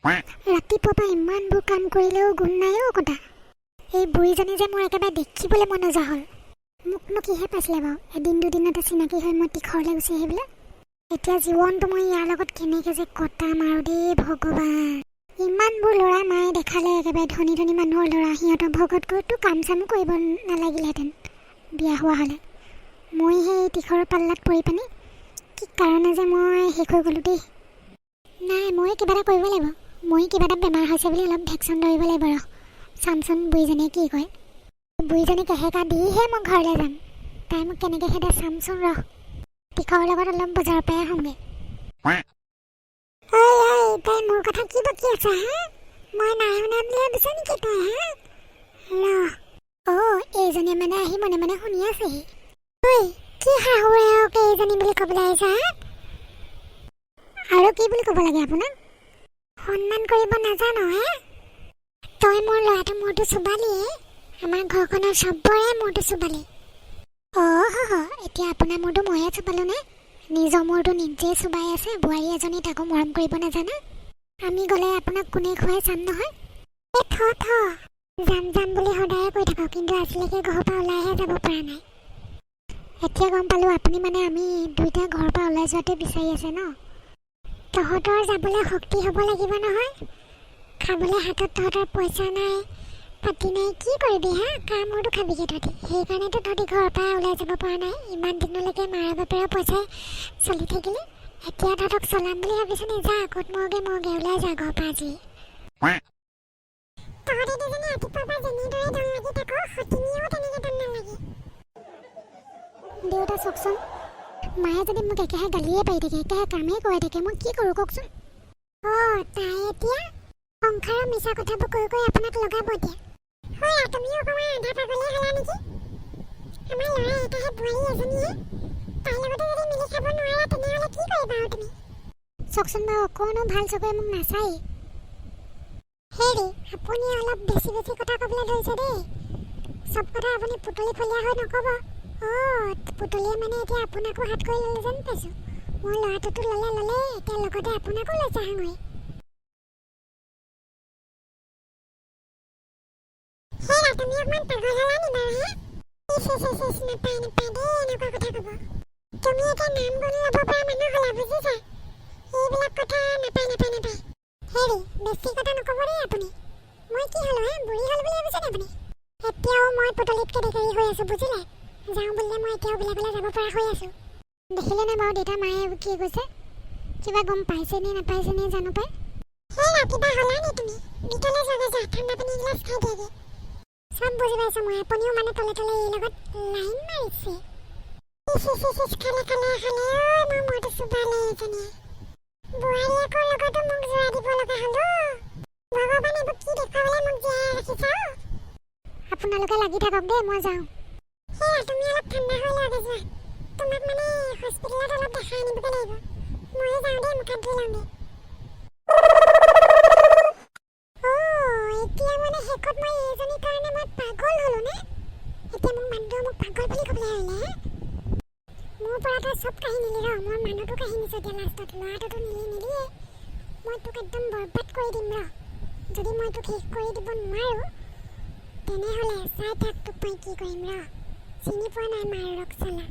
ৰাতিপুৱা ইমানবোৰ কাম কৰিলেও গুণ নাই অ' কটা। এই বুঢ়ীজনী যে মোৰ একেবাৰে দেখিবলৈ মন নোযোৱা হ'ল। মোকনো কিহে পাইছিলে বাৰু? এদিন দুদিনতে চিনাকি হৈ মই তীখৰলৈ গুচি আহিবলৈ। এতিয়া জীৱনটো মই ইয়াৰ লগত কেনেকৈ যে কটাম আৰু দেই ভগৱান। ইমানবোৰ ল'ৰা মায়ে দেখালে, একেবাৰে ধনী ধনী মানুহৰ ল'ৰা, সিহঁতৰ ভগত গৈতো কাম চামো কৰিব নালাগিলেহেঁতেন বিয়া হোৱা হ'লে। মই সেই তীখৰৰ পাল্লাত পৰি পানি কি কাৰণে যে মই শেষ হৈ গ'লোঁ দেই। নাই, মই কিবা এটা কৰিব লাগিব। মই কিবা এটা বেমাৰ হৈছে বুলি অলপ ভেকচিন ধৰিব লাগিব ৰ। চামচোন বুঢ়ীজনীয়ে কি কয়। বুঢ়ীজনীক এহেকা দিহে মই ঘৰলৈ যাম। তাই মোক কেনেকৈ খেদে চামচোন ৰ। তীখৰৰ লগত অলপ বজাৰৰ পৰাই আহোঁগৈ। ঐ তাই মোৰ কথা কি বকি আছা হা? মই নাই শুনা বুলি ভাবিছ নেকি তই হা? এইজনীয়ে মানে আহি মনে মনে শুনি আছেহি। ঐ কি শাহুৱেৰকে এইজনী বুলি ক'বলৈ আহিছা হা? আৰু কি বুলি ক'ব লাগে আপোনাক? সন্মান কৰিব নাজানো হে? তই মোৰ ল'ৰাটো মূৰটো চুবালিয়ে। আমাৰ ঘৰখনৰ চবৰে মূৰটো চুবালি। এতিয়া আপোনাৰ মূৰটো ময়ে চুবালো নে? নিজৰ মূৰটো নিজে চুবাই আছে বোৱাৰী এজনী, তাকো মৰম কৰিব নাজানা। আমি গ'লে আপোনাক কোনে খুৱাই চাম নহয়। যাম বুলি সদায়ে কৈ থাকক, কিন্তু আজিলৈকে ঘৰৰ পৰা ওলাইহে যাব পৰা নাই। এতিয়া গম পালোঁ আপুনি মানে আমি দুইটা ঘৰৰ পৰা ওলাই যোৱাতে বিচাৰি আছে ন? তহঁতৰ যাবলৈ শক্তি হ'ব লাগিব নহয়। খাবলৈ হাতত তহঁতৰ পইচা নাই, পাতি নাই, কি কৰিবি হা? কাৰ মূৰটো খাবিগৈ তহঁতি? সেইকাৰণেতো তহঁতি ঘৰৰ পৰা ওলাই যাব পৰা নাই। ইমান দিনলৈকে মাৰা বাপেৰৰ পইচাই চলি থাকিলি। এতিয়া তহঁতক চলাম বুলি ভাবিছ নি? যা ক'ত মৰগে ওলাই যা ঘৰৰ পৰা আজি। তহঁতি দুজনী ৰাতিপুৱাৰ পৰা যেনেদৰে দন লাগি থাক, সতিনীয়েও তেনেকৈ দন নালাগে। দেউতা চাওকচোন, মায়ে যদি মোক একেহে গালিয়ে পাৰি থাকে, একেহে কামেই কৰি থাকে, মই কি কৰোঁ কওকচোন? তাই এতিয়া সংসাৰৰ মিছা কথাবোৰ কৈ কৈ আপোনাক লগাব দিয়া। তুমিও অকণমান আধা পাগলে হ'লা নেকি? আমাৰ ল'ৰা এটাহে, বোৱাৰী এজনীহে। তাইৰ লগতে যদি মিলি খাব নোৱাৰা তেনেহ'লে কি কৰিবা আৰু তুমি? চাওকচোন বাৰু, অকণো ভাল চকুৰে মোক নাচায়। হেৰি, আপুনি অলপ বেছি কথা ক'বলৈ ধৰিছে দেই। চব কথা আপুনি পুতলি ফলীয়া হৈ নক'ব। পুতলিয়ে মানে এতিয়া আপোনাকো হাত কৰি ল'লে যেন পাইছোঁ। মোৰ ল'ৰাটোতো ল'লে, এতিয়া লগতে আপোনাকো লৈছে হাঙৰি। তুমি অকণমান পাগল হ'লা নি বাৰু হে? নাপায় দেই এনেকুৱা কথা ক'ব। তুমি এতিয়া নাম গুণ ল'ব পৰা মানুহ হ'লা, বুজিছা? এইবিলাক কথা নাপায়। হেৰি, বেছি কথা নক'ব দেই আপুনি। মই কি হ'লো হে? বুঢ়ী হ'ল বুলি ভাবিছে নি আপুনি? এতিয়াও মই পুতলিতকৈ দেখাৰী হৈ আছোঁ, বুজিলে? যাওঁ বুলিলে মই এতিয়াও বেলেগলৈ যাব পৰা হৈ আছোঁ। দেখিলেনে বাৰু দেউতা মায়ে কি কৈছে? কিবা গম পাইছে নে নাপাইছে নে জানো পাই? কিবা হ'লা নি তুমি? ভিতৰলৈ যোৱা, ঠাণ্ডা পানী এগিলাচ খাই দিয়েগৈ। চব বুজি পাইছোঁ মই, আপুনিও মানে তলে এই লগত লাইন মাৰিছে। খালে মোৰ মূৰটো চুবালে এজনীয়ে। বোৱাৰীয়েকৰ লগতো মোক জোৰা দিব লগা হ'ল। ভগৱান, এইবোৰ কি দেখুৱাবলৈ মোক জীয়াই ৰাখিছা? আপোনালোকে লাগি থাকক দেই, মই যাওঁ। তুমি অলপ ঠাণ্ডা হৈ লোৱাগৈ যোৱা। তোমাক মানে হস্পিটেলত অলপ দেখাই আনিবগৈ লাগিব। ময়ো যাওঁ দেই, মুখত ধুই লওঁগৈ। এতিয়া মানে শেষত মই এইজনীৰ কাৰণে মই পাগল হ'লো নে? এতিয়া মোক মানুহটোৱে মোক পাগল বুলি ক'বলৈ আহিলে। মোৰ পৰা তই চব কাঢ়ি নিলি ৰ, মই মানুহটো কাঢ়ি নিছোঁ এতিয়া লাষ্টত। ল'ৰাটোতো নিদিয়ে। মই তোক একদম বৰবাদ কৰি দিম ৰ। যদি মই তোক শেষ কৰি দিব নোৱাৰোঁ, তেনেহ'লে চাই থাক তোক মই কি কৰিম ৰ। চিনি পোৱা নাই মাৰ ৰক চালা।